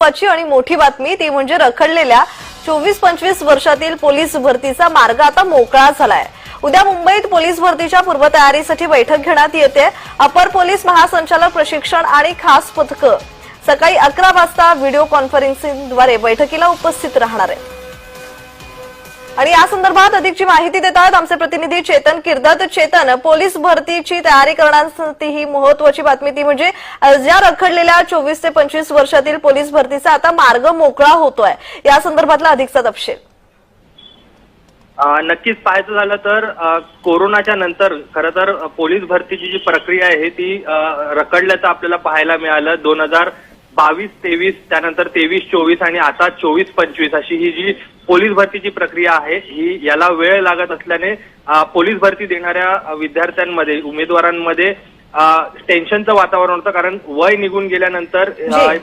महत्वाची आणि मोठी बातमी ती म्हणजे रखडलेल्या 24-25 वर्षातील पोलीस भरतीचा मार्ग आता मोकळा झालाय। उद्या मुंबईत पोलीस भरतीच्या पूर्वतयारीसाठी बैठक घेण्यात येते। अपर पोलीस महासंचालक प्रशिक्षण आणि खास पथक सकाळी 11 वाजता व्हिडिओ कॉन्फरन्सिंगद्वारे बैठकीला उपस्थित राहणार आहेत। आणि या संदर्भात अधिकची माहिती देतात आमचे प्रतिनिधी चेतन किर्दत। चेतन, पोलीस भरतीची तयारी करण्यासाठी ही महत्त्वाची बातमी ती म्हणजे ज्या रखडलेल्या 24 ते 25 वर्षातील पोलीस भरतीचा आता मार्ग मोकळा होतोय, या संदर्भातला अधिकचा तपशील। नक्कीच पाहायचं झालं तर कोरोनाच्या नंतर खरं तर पोलीस भरतीची जी प्रक्रिया आहे ती रखडल्याचं आपल्याला पाहायला मिळालं। 2022-23 त्यानंतर 23-24 आणि आता 24-25 अशी ही जी पोलीस भरतीची प्रक्रिया आहे ही याला वेळ लागत असल्याने पोलीस भरती देणाऱ्या विद्यार्थ्यांमध्ये उमेदवारांमध्ये टेन्शनचं वातावरण होतं, कारण वय निघून गेल्यानंतर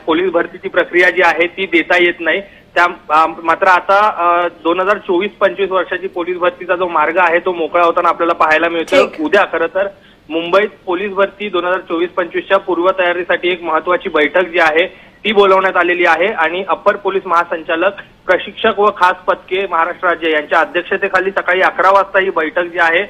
पोलीस भरतीची प्रक्रिया जी आहे ती देता येत नाही। त्या मात्र आता 2024-25 वर्षाची पोलीस भरतीचा जो मार्ग आहे तो मोकळा होताना आपल्याला पाहायला मिळतो। उद्या खरं तर मुंबईत पोलीस भरती 2024-25च्या पूर्वतयारीसाठी एक महत्वाची बैठक जी आहे ती बोलवण्यात आलेली आहे आणि अप्पर पोलीस महासंचालक प्रशिक्षक व खास पथके महाराष्ट्र राज्य यांच्या अध्यक्षतेखाली सकाळी 11 वाजता ही बैठक जी आहे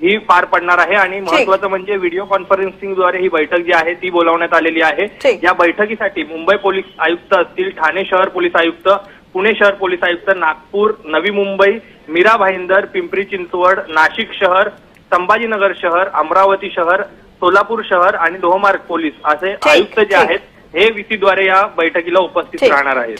ही पार पडणार आहे। आणि महत्वाचं म्हणजे व्हिडिओ कॉन्फरन्सिंगद्वारे ही बैठक जी आहे ती बोलवण्यात आलेली आहे। या बैठकीसाठी मुंबई पोलीस आयुक्त असतील, ठाणे शहर पोलीस आयुक्त, पुणे शहर पोलीस आयुक्त, नागपूर, नवी मुंबई, मीरा भाईंदर, पिंपरी चिंचवड, नाशिक शहर, संभाजीनगर शहर, अमरावती शहर, सोलापूर शहर आणि लोहमार्ग पोलीस असे आयुक्त जे आहेत हे व्हीसीद्वारे या बैठकीला उपस्थित राहणार आहेत।